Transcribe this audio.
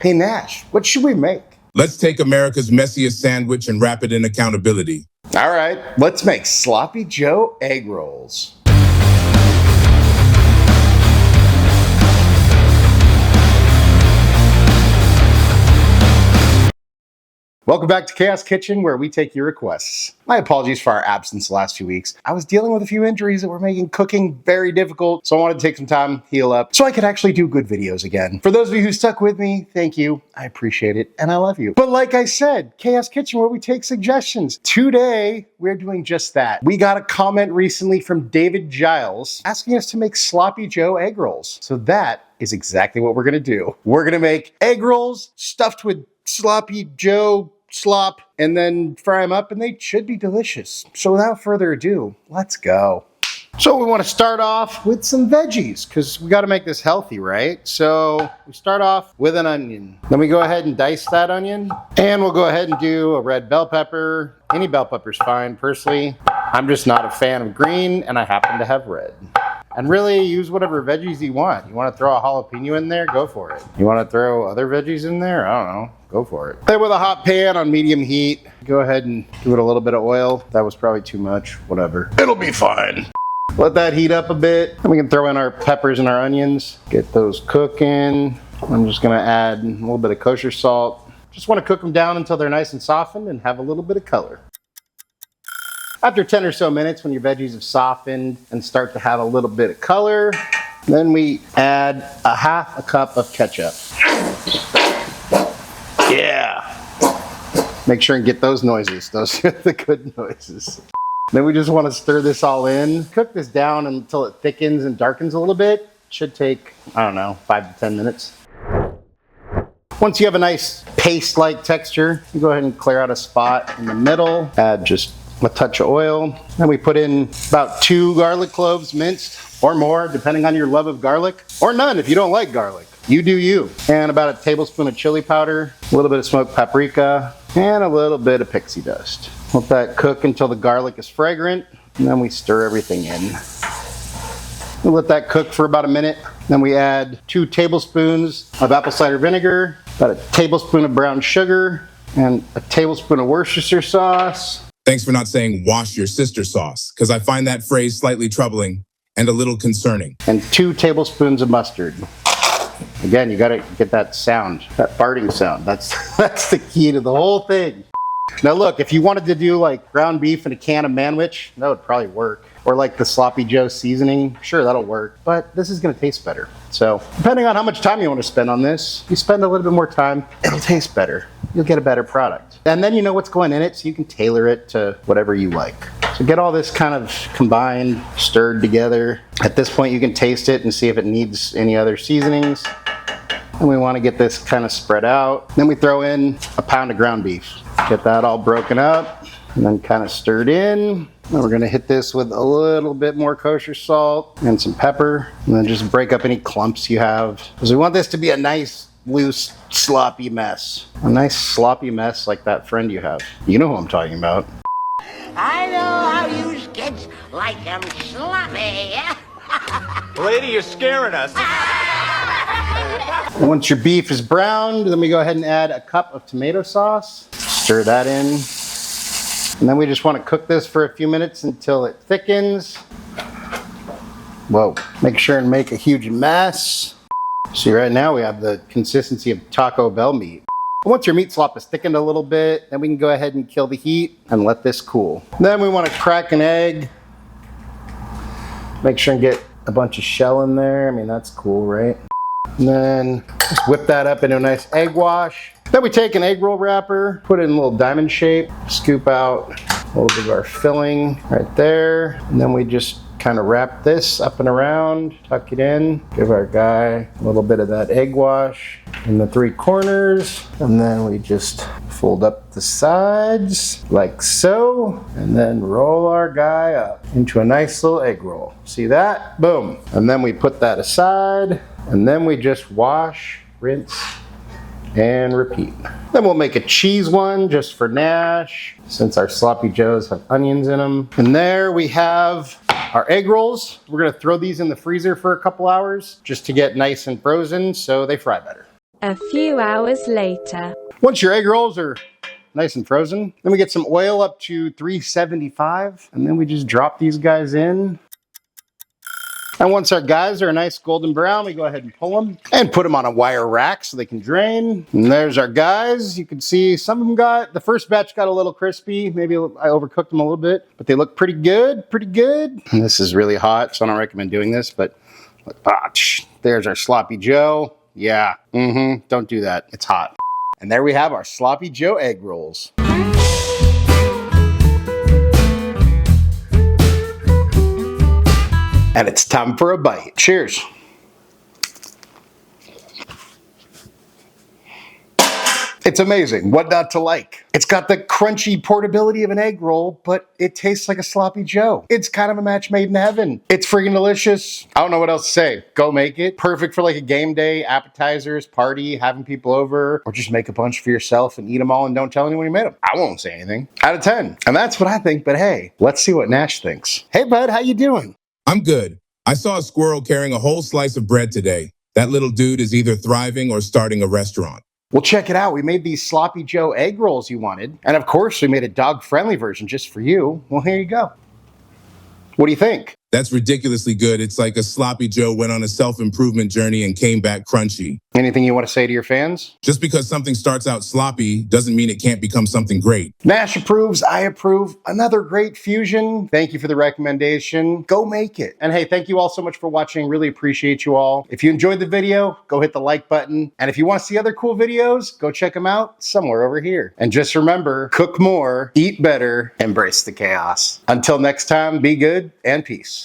Hey Nash, what should we make? Let's take America's messiest sandwich and wrap it in accountability. All right, let's make Sloppy Joe egg rolls. Welcome back to Chaos Kitchen, where we take your requests. My apologies for our absence the last few weeks. I was dealing with a few injuries that were making cooking very difficult, so I wanted to take some time, heal up, so I could actually do good videos again. For those of you who stuck with me, thank you. I appreciate it, and I love you. But like I said, Chaos Kitchen, where we take suggestions. Today, we're doing just that. We got a comment recently from David Giles asking us to make Sloppy Joe egg rolls. So that is exactly what we're gonna do. We're gonna make egg rolls stuffed with Sloppy Joe slop and then fry them up, and they should be delicious. So without further ado, let's go. So we want to start off with some veggies because we got to make this healthy, right? So we start off with an onion. Then we go ahead and dice that onion, and we'll go ahead and do a red bell pepper. Any bell pepper's fine. Personally, I'm just not a fan of green, and I happen to have red. And really, use whatever veggies you want. You want to throw a jalapeno in there? Go for it. You want to throw other veggies in there? I don't know. Go for it. Then with a hot pan on medium heat, go ahead and give it a little bit of oil. That was probably too much. Whatever. It'll be fine. Let that heat up a bit. Then we can throw in our peppers and our onions. Get those cooking. I'm just going to add a little bit of kosher salt. Just want to cook them down until they're nice and softened and have a little bit of color. After 10 or so minutes, when your veggies have softened and start to have a little bit of color, then we add a half a cup of ketchup. Yeah. Make sure and get those noises. Those are the good noises. Then we just want to stir this all in. Cook this down until it thickens and darkens a little bit. Should take, I don't know, 5 to 10 minutes. Once you have a nice paste-like texture, you go ahead and clear out a spot in the middle. Add just a touch of oil. Then we put in about 2 garlic cloves minced or more, depending on your love of garlic, or none if you don't like garlic. You do you. And about a tablespoon of chili powder, a little bit of smoked paprika, and a little bit of pixie dust. Let that cook until the garlic is fragrant, and then we stir everything in. We'll let that cook for about a minute. Then we add 2 tablespoons of apple cider vinegar, about a tablespoon of brown sugar, and a tablespoon of Worcestershire sauce. Thanks for not saying wash your sister sauce, because I find that phrase slightly troubling and a little concerning. And 2 tablespoons of mustard. Again, you gotta get that sound, that farting sound. That's the key to the whole thing. Now look, if you wanted to do like ground beef in a can of manwich, that would probably work. Or like the Sloppy Joe seasoning, sure, that'll work. But this is gonna taste better. So depending on how much time you want to spend on this, you spend a little bit more time, it'll taste better. You'll get a better product. And then you know what's going in it, so you can tailor it to whatever you like. So get all this kind of combined, stirred together. At this point, you can taste it and see if it needs any other seasonings. And we want to get this kind of spread out. Then we throw in a pound of ground beef. Get that all broken up and then kind of stirred in. And we're gonna hit this with a little bit more kosher salt and some pepper. And then just break up any clumps you have. Because we want this to be a nice, loose, sloppy mess. A nice sloppy mess like that friend you have. You know who I'm talking about. I know how you kids like them sloppy. Lady, you're scaring us. Once your beef is browned, then we go ahead and add a cup of tomato sauce. Stir that in. And then we just want to cook this for a few minutes until it thickens. Whoa. Make sure and make a huge mess. See, right now we have the consistency of Taco Bell meat. Once your meat slop is thickened a little bit, then we can go ahead and kill the heat and let this cool. Then we want to crack an egg. Make sure and get a bunch of shell in there. I mean, that's cool, right? And then just whip that up into a nice egg wash. Then we take an egg roll wrapper, put it in a little diamond shape, scoop out a little bit of our filling right there. And then we just kind of wrap this up and around, tuck it in, give our guy a little bit of that egg wash in the 3 corners. And then we just fold up the sides like so, and then roll our guy up into a nice little egg roll. See that? Boom. And then we put that aside, and then we just wash, rinse, and repeat. Then we'll make a cheese one just for Nash, since our Sloppy Joes have onions in them. And there we have our egg rolls. We're gonna throw these in the freezer for a couple hours just to get nice and frozen so they fry better. A few hours later. Once your egg rolls are nice and frozen, then we get some oil up to 375, and then we just drop these guys in. And once our guys are a nice golden brown, we go ahead and pull them and put them on a wire rack so they can drain. And there's our guys. You can see some of them the first batch got a little crispy. Maybe I overcooked them a little bit, but they look pretty good, pretty good. And this is really hot, so I don't recommend doing this, but there's our sloppy Joe. Yeah, don't do that. It's hot. And there we have our sloppy Joe egg rolls. And it's time for a bite. Cheers. It's amazing. What not to like? It's got the crunchy portability of an egg roll, but it tastes like a sloppy Joe. It's kind of a match made in heaven. It's freaking delicious. I don't know what else to say. Go make it. Perfect for like a game day, appetizers, party, having people over, or just make a bunch for yourself and eat them all and don't tell anyone you made them. I won't say anything. Out of 10. And that's what I think, but hey, let's see what Nash thinks. Hey bud, how you doing? I'm good. I saw a squirrel carrying a whole slice of bread today. That little dude is either thriving or starting a restaurant. Well, check it out. We made these sloppy Joe egg rolls you wanted. And of course, we made a dog-friendly version just for you. Well, here you go. What do you think? That's ridiculously good. It's like a sloppy Joe went on a self-improvement journey and came back crunchy. Anything you want to say to your fans? Just because something starts out sloppy doesn't mean it can't become something great. Nash approves, I approve. Another great fusion. Thank you for the recommendation. Go make it. And hey, thank you all so much for watching. Really appreciate you all. If you enjoyed the video, go hit the like button. And if you want to see other cool videos, go check them out somewhere over here. And just remember, cook more, eat better, embrace the chaos. Until next time, be good and peace.